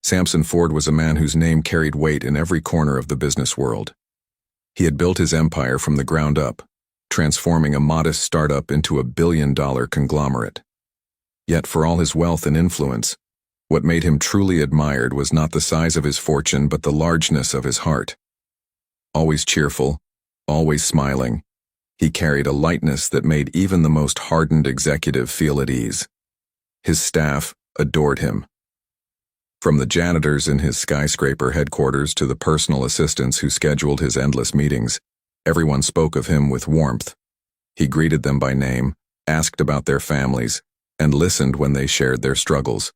Samson Ford was a man whose name carried weight in every corner of the business world. He had built his empire from the ground up, transforming a modest startup into a billion-dollar conglomerate. Yet for all his wealth and influence, what made him truly admired was not the size of his fortune but the largeness of his heart. Always cheerful, always smiling, he carried a lightness that made even the most hardened executive feel at ease. His staff adored him. From the janitors in his skyscraper headquarters to the personal assistants who scheduled his endless meetings, everyone spoke of him with warmth. He greeted them by name, asked about their families, and listened when they shared their struggles.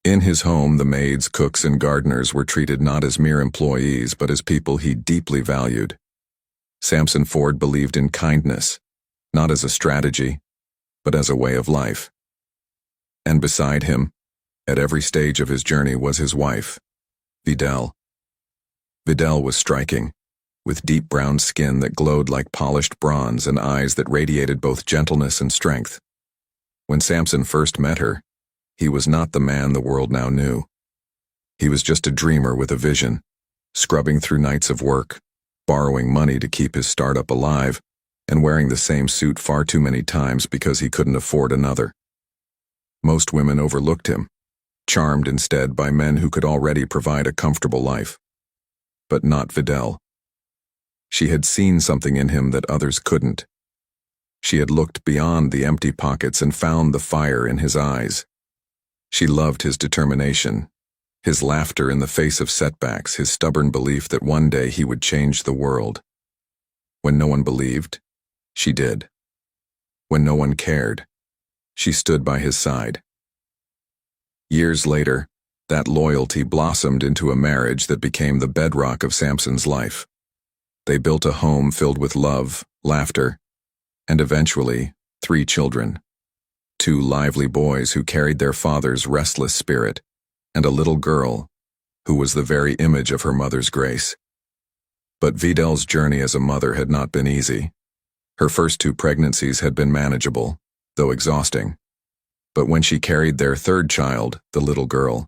In his home, the maids, cooks, and gardeners were treated not as mere employees but as people he deeply valued. Samson Ford believed in kindness, not as a strategy, but as a way of life. And beside him, at every stage of his journey, was his wife, Vidal. Vidal was striking, with deep brown skin that glowed like polished bronze and eyes that radiated both gentleness and strength. When Samson first met her, he was not the man the world now knew. He was just a dreamer with a vision, scrubbing through nights of work, borrowing money to keep his startup alive, and wearing the same suit far too many times because he couldn't afford another. Most women overlooked him, charmed instead by men who could already provide a comfortable life. But not Vidal. She had seen something in him that others couldn't. She had looked beyond the empty pockets and found the fire in his eyes. She loved his determination, his laughter in the face of setbacks, his stubborn belief that one day he would change the world. When no one believed, she did. When no one cared, she stood by his side. Years later, that loyalty blossomed into a marriage that became the bedrock of Samson's life. They built a home filled with love, laughter, and eventually 3 children. 2 lively boys who carried their father's restless spirit, and a little girl who was the very image of her mother's grace. But Vidal's journey as a mother had not been easy. Her first 2 pregnancies had been manageable, though exhausting. But when she carried their 3rd child, the little girl,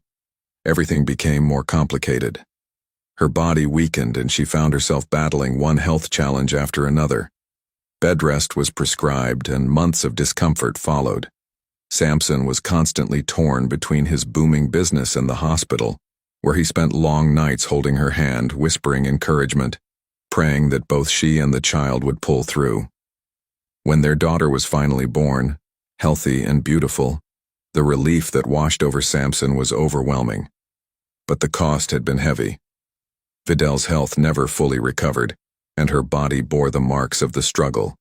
everything became more complicated. Her body weakened and she found herself battling one health challenge after another. Bed rest was prescribed and months of discomfort followed. Samson was constantly torn between his booming business and the hospital, where he spent long nights holding her hand, whispering encouragement, praying that both she and the child would pull through. When their daughter was finally born, healthy and beautiful, the relief that washed over Samson was overwhelming. But the cost had been heavy. Vidal's health never fully recovered, and her body bore the marks of the struggle.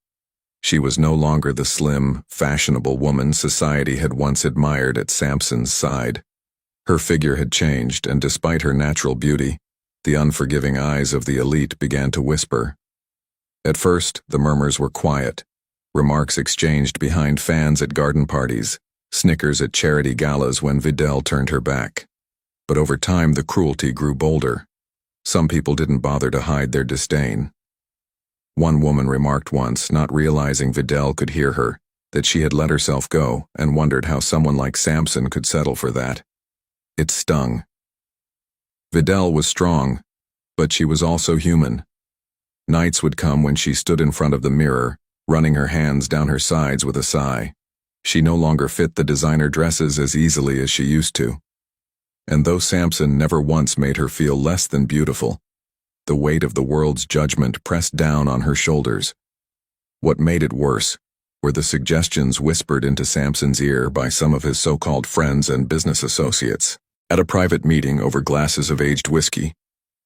She was no longer the slim, fashionable woman society had once admired at Samson's side. Her figure had changed, and despite her natural beauty, the unforgiving eyes of the elite began to whisper. At first, the murmurs were quiet, remarks exchanged behind fans at garden parties, snickers at charity galas when Vidal turned her back. But over time, the cruelty grew bolder. Some people didn't bother to hide their disdain. One woman remarked once, not realizing Vidal could hear her, that she had let herself go and wondered how someone like Samson could settle for that. It stung. Vidal was strong, but she was also human. Nights would come when she stood in front of the mirror, running her hands down her sides with a sigh. She no longer fit the designer dresses as easily as she used to. And though Samson never once made her feel less than beautiful, the weight of the world's judgment pressed down on her shoulders. What made it worse were the suggestions whispered into Samson's ear by some of his so-called friends and business associates. At a private meeting over glasses of aged whiskey,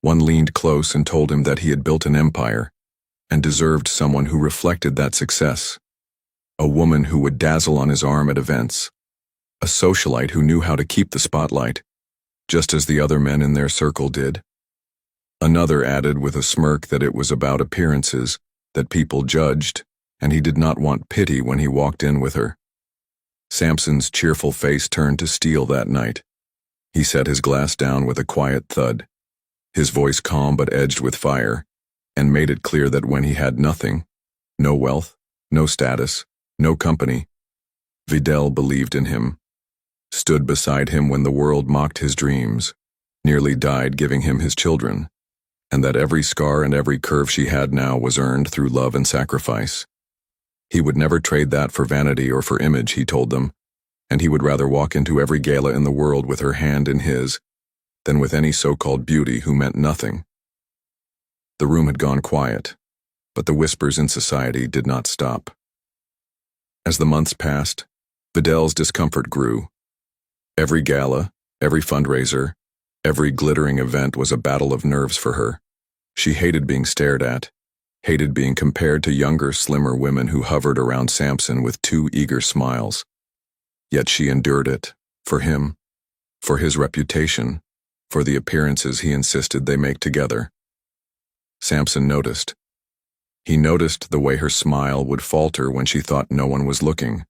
one leaned close and told him that he had built an empire and deserved someone who reflected that success. A woman who would dazzle on his arm at events. A socialite who knew how to keep the spotlight, just as the other men in their circle did. Another added with a smirk that it was about appearances, that people judged, and he did not want pity when he walked in with her. Samson's cheerful face turned to steel that night. He set his glass down with a quiet thud, his voice calm but edged with fire, and made it clear that when he had nothing, no wealth, no status, no company, Vidal believed in him, stood beside him when the world mocked his dreams, nearly died giving him his children, and that every scar and every curve she had now was earned through love and sacrifice. He would never trade that for vanity or for image, he told them, and he would rather walk into every gala in the world with her hand in his than with any so-called beauty who meant nothing. The room had gone quiet, but the whispers in society did not stop. As the months passed, Vidal's discomfort grew. Every gala, every fundraiser, every glittering event was a battle of nerves for her. She hated being stared at, hated being compared to younger, slimmer women who hovered around Samson with too eager smiles. Yet she endured it, for him, for his reputation, for the appearances he insisted they make together. Samson noticed. He noticed the way her smile would falter when she thought no one was looking,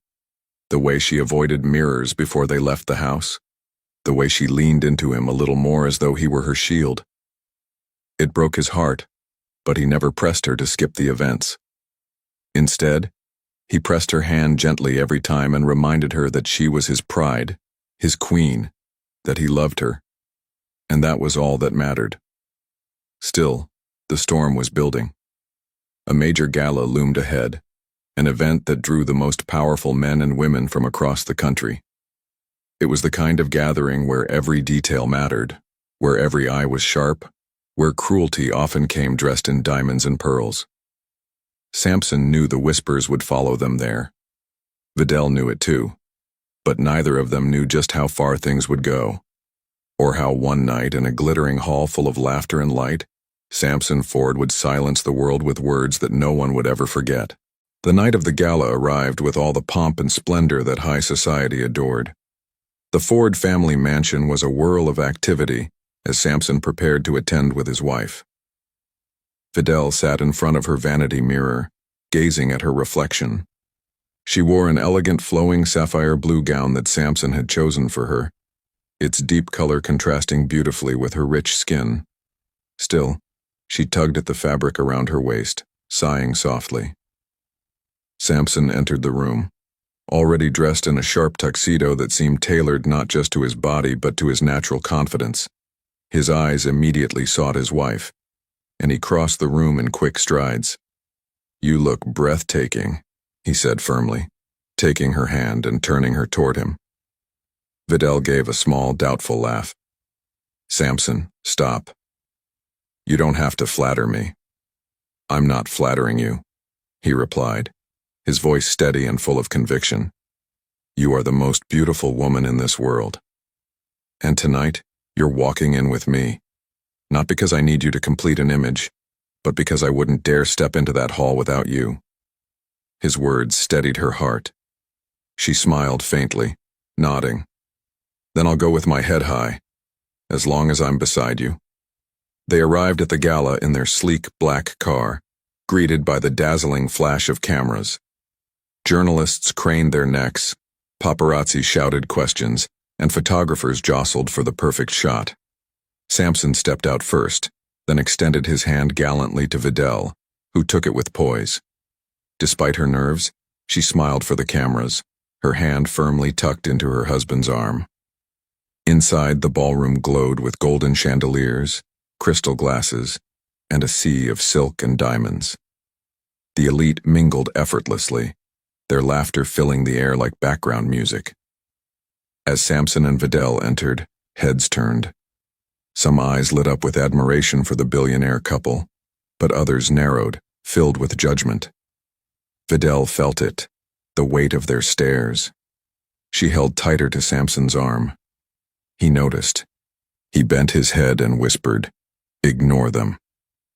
the way she avoided mirrors before they left the house, the way she leaned into him a little more as though he were her shield. It broke his heart, but he never pressed her to skip the events. Instead, he pressed her hand gently every time and reminded her that she was his pride, his queen, that he loved her. And that was all that mattered. Still, the storm was building. A major gala loomed ahead, an event that drew the most powerful men and women from across the country. It was the kind of gathering where every detail mattered, where every eye was sharp, where cruelty often came dressed in diamonds and pearls. Samson knew the whispers would follow them there. Vidal knew it too, but neither of them knew just how far things would go, or how one night in a glittering hall full of laughter and light, Samson Ford would silence the world with words that no one would ever forget. The night of the gala arrived with all the pomp and splendor that high society adored. The Ford family mansion was a whirl of activity as Samson prepared to attend with his wife. Vidal sat in front of her vanity mirror, gazing at her reflection. She wore an elegant flowing sapphire blue gown that Samson had chosen for her, its deep color contrasting beautifully with her rich skin. Still, she tugged at the fabric around her waist, sighing softly. Samson entered the room, already dressed in a sharp tuxedo that seemed tailored not just to his body but to his natural confidence. His eyes immediately sought his wife, and he crossed the room in quick strides. "You look breathtaking," he said firmly, taking her hand and turning her toward him. Vidal gave a small, doubtful laugh. "Samson, stop. You don't have to flatter me." "I'm not flattering you," he replied, his voice steady and full of conviction. "You are the most beautiful woman in this world. And tonight, you're walking in with me, not because I need you to complete an image, but because I wouldn't dare step into that hall without you." His words steadied her heart. She smiled faintly, nodding. "Then I'll go with my head high, as long as I'm beside you." They arrived at the gala in their sleek black car, greeted by the dazzling flash of cameras. Journalists craned their necks, paparazzi shouted questions, and photographers jostled for the perfect shot. Samson stepped out first, then extended his hand gallantly to Vidal, who took it with poise. Despite her nerves, she smiled for the cameras, her hand firmly tucked into her husband's arm. Inside, the ballroom glowed with golden chandeliers, crystal glasses, and a sea of silk and diamonds. The elite mingled effortlessly, their laughter filling the air like background music. As Samson and Vidal entered, heads turned. Some eyes lit up with admiration for the billionaire couple, but others narrowed, filled with judgment. Vidal felt it, the weight of their stares. She held tighter to Samson's arm. He noticed. He bent his head and whispered, "Ignore them.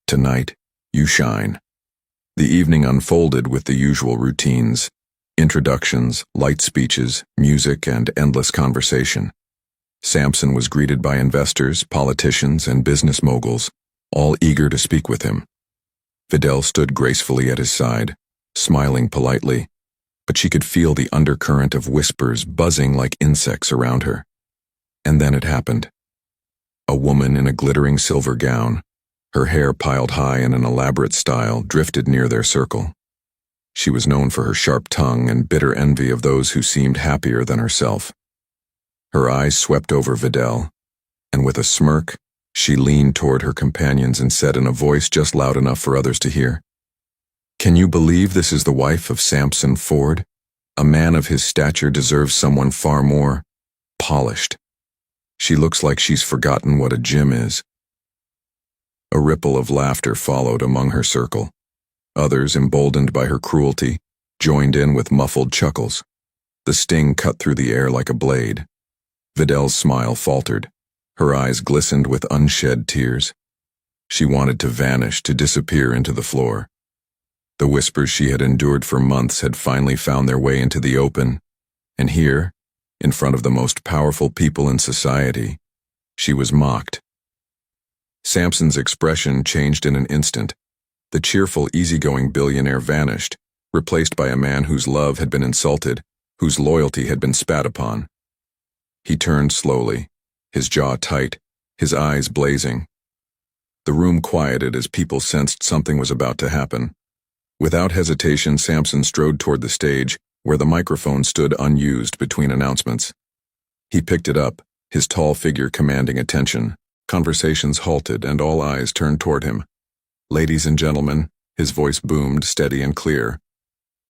Tonight, you shine." The evening unfolded with the usual routines: introductions, light speeches, music, and endless conversation. Samson was greeted by investors, politicians, and business moguls, all eager to speak with him. Vidal stood gracefully at his side, smiling politely, but she could feel the undercurrent of whispers buzzing like insects around her. And then it happened. A woman in a glittering silver gown, her hair piled high in an elaborate style, drifted near their circle. She was known for her sharp tongue and bitter envy of those who seemed happier than herself. Her eyes swept over Vidal, and with a smirk, she leaned toward her companions and said in a voice just loud enough for others to hear, "Can you believe this is the wife of Samson Ford? A man of his stature deserves someone far more polished. She looks like she's forgotten what a gym is." A ripple of laughter followed among her circle. Others, emboldened by her cruelty, joined in with muffled chuckles. The sting cut through the air like a blade. Vidal's smile faltered. Her eyes glistened with unshed tears. She wanted to vanish, to disappear into the floor. The whispers she had endured for months had finally found their way into the open, and here, in front of the most powerful people in society, she was mocked. Samson's expression changed in an instant. The cheerful, easygoing billionaire vanished, replaced by a man whose love had been insulted, whose loyalty had been spat upon. He turned slowly, his jaw tight, his eyes blazing. The room quieted as people sensed something was about to happen. Without hesitation, Samson strode toward the stage, where the microphone stood unused between announcements. He picked it up, his tall figure commanding attention. Conversations halted and all eyes turned toward him. "Ladies and gentlemen," his voice boomed, steady and clear,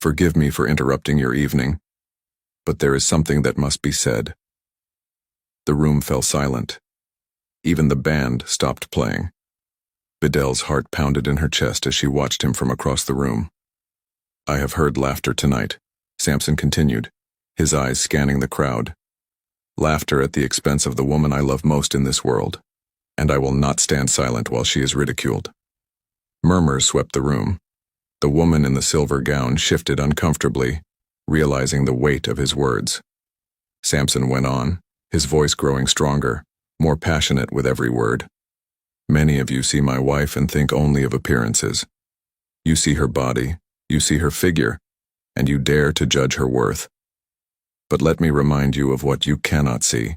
"forgive me for interrupting your evening, but there is something that must be said." The room fell silent. Even the band stopped playing. Vidal's heart pounded in her chest as she watched him from across the room. "I have heard laughter tonight," Samson continued, his eyes scanning the crowd. "Laughter at the expense of the woman I love most in this world, and I will not stand silent while she is ridiculed." Murmurs swept the room. The woman in the silver gown shifted uncomfortably, realizing the weight of his words. Samson went on, his voice growing stronger, more passionate with every word. "Many of you see my wife and think only of appearances. You see her body, you see her figure, and you dare to judge her worth. But let me remind you of what you cannot see.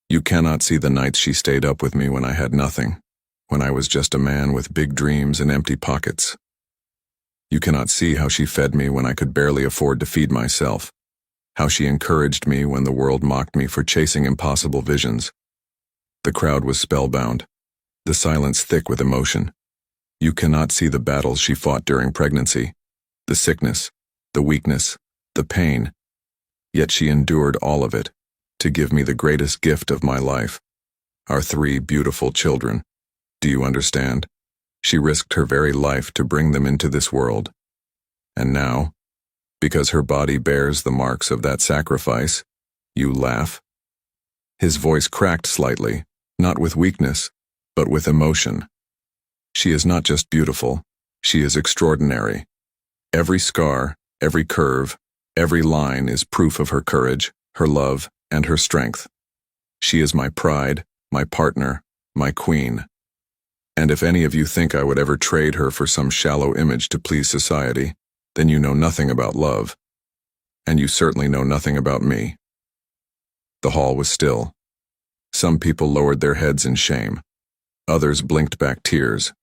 You cannot see the nights she stayed up with me when I had nothing, when I was just a man with big dreams and empty pockets. You cannot see how she fed me when I could barely afford to feed myself, how she encouraged me when the world mocked me for chasing impossible visions." The crowd was spellbound, the silence thick with emotion. You cannot see the battles she fought during pregnancy, the sickness, the weakness, the pain. Yet she endured all of it, to give me the greatest gift of my life, our 3 beautiful children. Do you understand? She risked her very life to bring them into this world. And now, because her body bears the marks of that sacrifice, you laugh? His voice cracked slightly, not with weakness, but with emotion. She is not just beautiful, she is extraordinary. Every scar, every curve, every line is proof of her courage, her love, and her strength. She is my pride, my partner, my queen. And if any of you think I would ever trade her for some shallow image to please society, then you know nothing about love. And you certainly know nothing about me. The hall was still. Some people lowered their heads in shame. Others blinked back tears.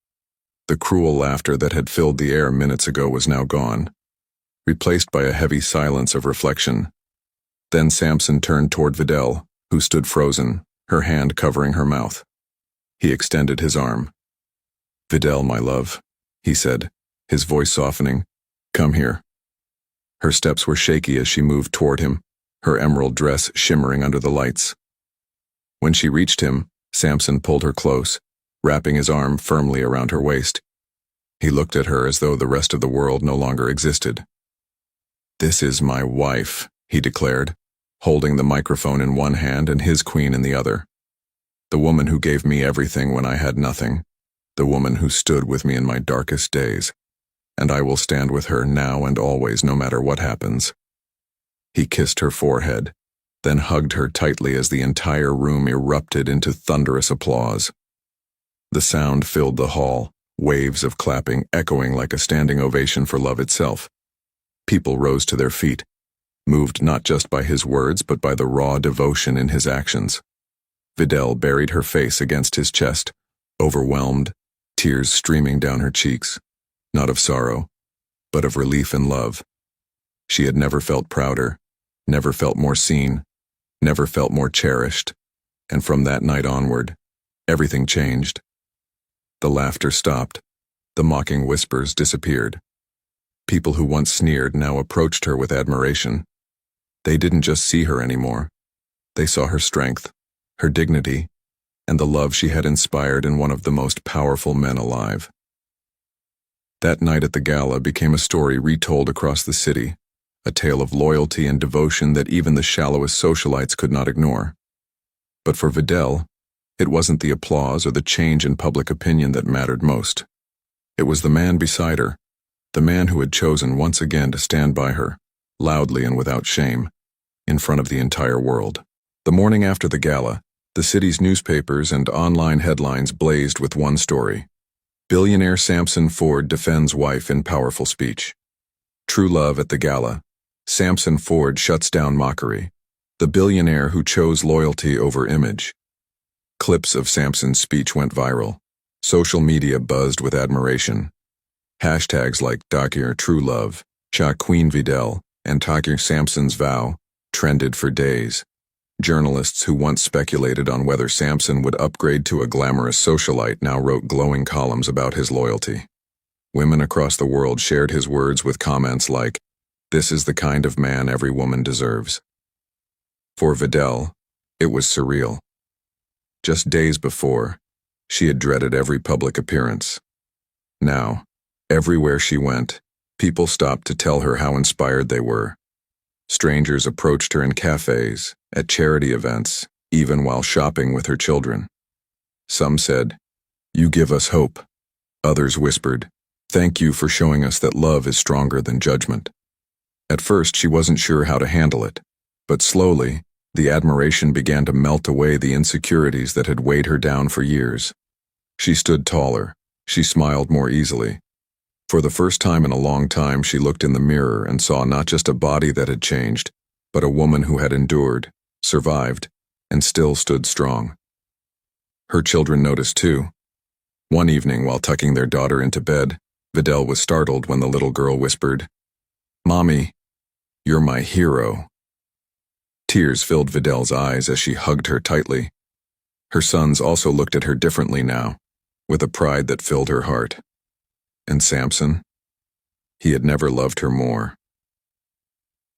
The cruel laughter that had filled the air minutes ago was now gone, replaced by a heavy silence of reflection. Then Samson turned toward Vidal, who stood frozen, her hand covering her mouth. He extended his arm. "Vidal, my love," he said, his voice softening, "come here." Her steps were shaky as she moved toward him, her emerald dress shimmering under the lights. When she reached him, Samson pulled her close, wrapping his arm firmly around her waist. He looked at her as though the rest of the world no longer existed. "This is my wife," he declared, holding the microphone in one hand and his queen in the other. "The woman who gave me everything when I had nothing, the woman who stood with me in my darkest days, and I will stand with her now and always, no matter what happens." He kissed her forehead, then hugged her tightly as the entire room erupted into thunderous applause. The sound filled the hall, waves of clapping echoing like a standing ovation for love itself. People rose to their feet, moved not just by his words but by the raw devotion in his actions. Vidal buried her face against his chest, overwhelmed, tears streaming down her cheeks, not of sorrow, but of relief and love. She had never felt prouder, never felt more seen, never felt more cherished. And from that night onward, everything changed. The laughter stopped. The mocking whispers disappeared. People who once sneered now approached her with admiration. They didn't just see her anymore. They saw her strength, her dignity, and the love she had inspired in one of the most powerful men alive. That night at the gala became a story retold across the city, a tale of loyalty and devotion that even the shallowest socialites could not ignore. But for Vidal, it wasn't the applause or the change in public opinion that mattered most. It was the man beside her, the man who had chosen once again to stand by her, loudly and without shame, in front of the entire world. The morning after the gala, the city's newspapers and online headlines blazed with one story. Billionaire Samson Ford defends wife in powerful speech. True love at the gala. Samson Ford shuts down mockery. The billionaire who chose loyalty over image. Clips of Samson's speech went viral. Social media buzzed with admiration. Hashtags like Dakir True Love, Cha Queen Vidal, and Takir Samson's Vow trended for days. Journalists who once speculated on whether Samson would upgrade to a glamorous socialite now wrote glowing columns about his loyalty. Women across the world shared his words with comments like, "This is the kind of man every woman deserves." For Vidal, it was surreal. Just days before, she had dreaded every public appearance. Now, everywhere she went, people stopped to tell her how inspired they were. Strangers approached her in cafes, at charity events, even while shopping with her children. Some said, "You give us hope." Others whispered, "Thank you for showing us that love is stronger than judgment." At first, she wasn't sure how to handle it, but slowly, the admiration began to melt away the insecurities that had weighed her down for years. She stood taller. She smiled more easily. For the first time in a long time, she looked in the mirror and saw not just a body that had changed, but a woman who had endured, survived, and still stood strong. Her children noticed too. One evening, while tucking their daughter into bed, Vidal was startled when the little girl whispered, "Mommy, you're my hero." Tears filled Vidal's eyes as she hugged her tightly. Her sons also looked at her differently now, with a pride that filled her heart. And Samson? He had never loved her more.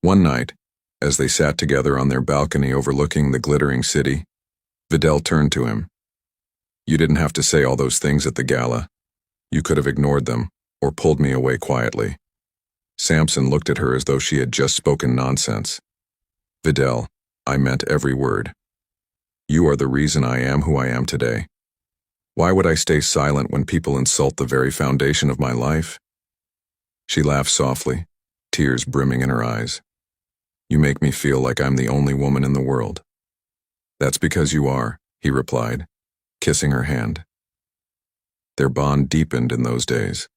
One night, as they sat together on their balcony overlooking the glittering city, Vidal turned to him. "You didn't have to say all those things at the gala. You could have ignored them, or pulled me away quietly." Samson looked at her as though she had just spoken nonsense. "Vidal, I meant every word. You are the reason I am who I am today. Why would I stay silent when people insult the very foundation of my life?" She laughed softly, tears brimming in her eyes. "You make me feel like I'm the only woman in the world." "That's because you are," he replied, kissing her hand. Their bond deepened in those days.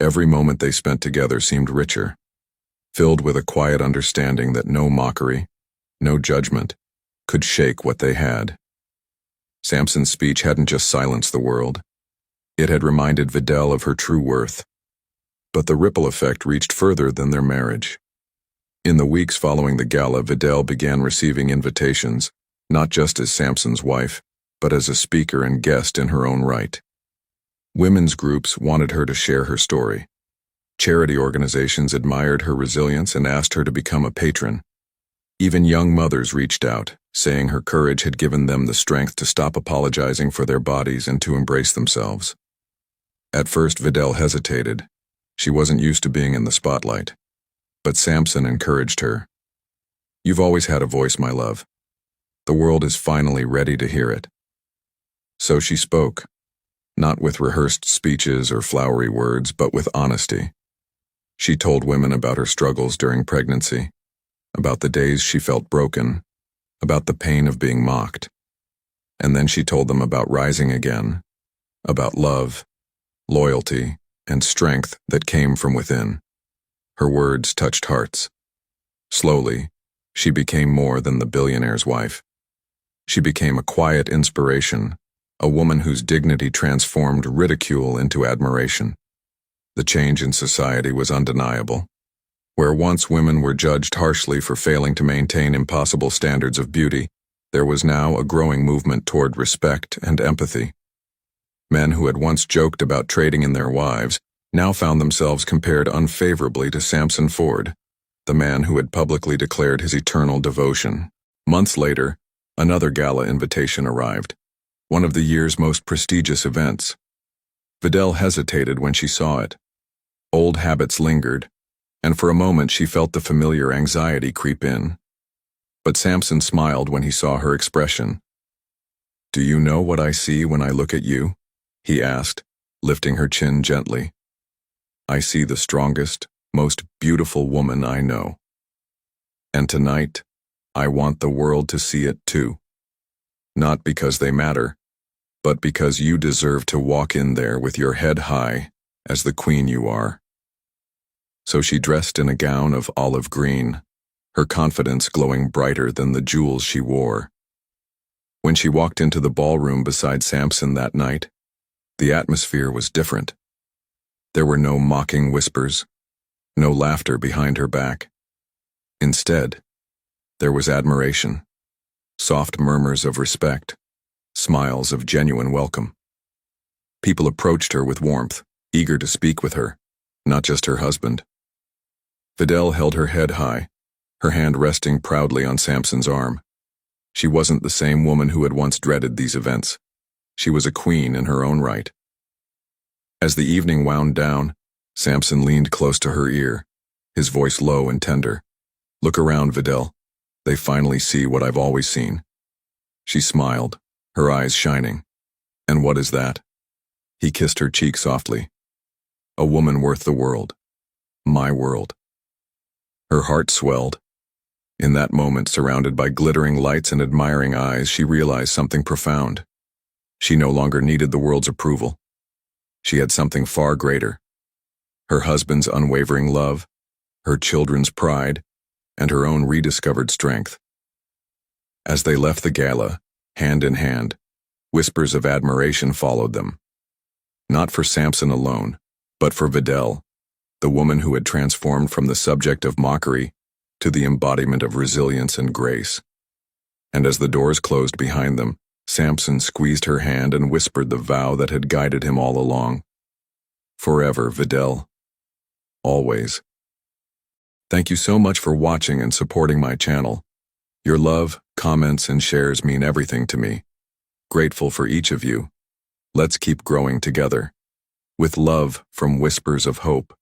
Every moment they spent together seemed richer, filled with a quiet understanding that no mockery, no judgment, could shake what they had. Samson's speech hadn't just silenced the world. It had reminded Vidal of her true worth. But the ripple effect reached further than their marriage. In the weeks following the gala, Vidal began receiving invitations, not just as Samson's wife, but as a speaker and guest in her own right. Women's groups wanted her to share her story. Charity organizations admired her resilience and asked her to become a patron. Even young mothers reached out, saying her courage had given them the strength to stop apologizing for their bodies and to embrace themselves. At first, Vidal hesitated. She wasn't used to being in the spotlight. But Samson encouraged her. "You've always had a voice, my love. The world is finally ready to hear it." So she spoke, not with rehearsed speeches or flowery words, but with honesty. She told women about her struggles during pregnancy, about the days she felt broken, about the pain of being mocked. And then she told them about rising again, about love, loyalty, and strength that came from within. Her words touched hearts. Slowly, she became more than the billionaire's wife. She became a quiet inspiration, a woman whose dignity transformed ridicule into admiration. The change in society was undeniable. Where once women were judged harshly for failing to maintain impossible standards of beauty, There was now a growing movement toward respect and empathy. Men who had once joked about trading in their wives now found themselves compared unfavorably to Samson Ford, the man who had publicly declared his eternal devotion. Months later, another gala invitation arrived, one of the year's most prestigious events. Vidal hesitated when she saw it. Old habits lingered, and for a moment she felt the familiar anxiety creep in. But Samson smiled when he saw her expression. "Do you know what I see when I look at you?" he asked, lifting her chin gently. "I see the strongest, most beautiful woman I know. And tonight, I want the world to see it too. Not because they matter, but because you deserve to walk in there with your head high, as the queen you are." So she dressed in a gown of olive green, her confidence glowing brighter than the jewels she wore. When she walked into the ballroom beside Samson that night, the atmosphere was different. There were no mocking whispers, no laughter behind her back. Instead, there was admiration, soft murmurs of respect, smiles of genuine welcome. People approached her with warmth, eager to speak with her, not just her husband. Vidal held her head high, her hand resting proudly on Samson's arm. She wasn't the same woman who had once dreaded these events. She was a queen in her own right. As the evening wound down, Samson leaned close to her ear, his voice low and tender. "Look around, Vidal. They finally see what I've always seen." She smiled, her eyes shining. "And what is that?" He kissed her cheek softly. "A woman worth the world. My world." Her heart swelled. In that moment, surrounded by glittering lights and admiring eyes, she realized something profound. She no longer needed the world's approval. She had something far greater. Her husband's unwavering love, her children's pride, and her own rediscovered strength. As they left the gala, hand in hand, whispers of admiration followed them. Not for Samson alone, but for Vidal, the woman who had transformed from the subject of mockery to the embodiment of resilience and grace. And as the doors closed behind them, Samson squeezed her hand and whispered the vow that had guided him all along. "Forever, Vidal. Always." Thank you so much for watching and supporting my channel. Your love, comments, and shares mean everything to me. Grateful for each of you. Let's keep growing together. With love from Whispers of Hope.